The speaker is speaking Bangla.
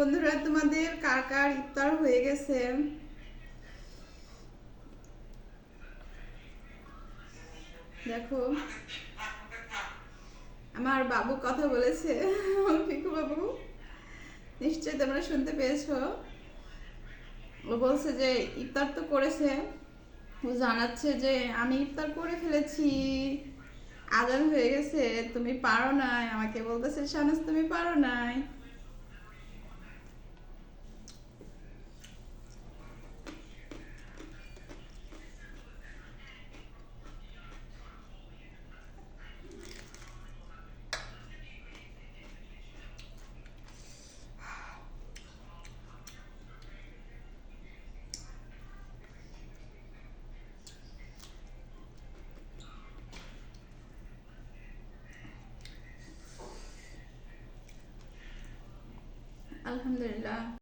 বন্ধুরা, তোমাদের কার কার ইফতার হয়ে গেছে? দেখো, আমার বাবু কথা বলেছে। পিকু বাবু, নিশ্চয়ই তোমরা শুনতে পেয়েছো। ও বলছে যে ইফতার তো করেছে। ও জানাচ্ছে যে আমি ইফতার করে ফেলেছি, আজান হয়ে গেছে, তুমি পারো নাই। আমাকে বলতেছে শাহনাজ তুমি পারো নাই। আলহামদুলিল্লাহ।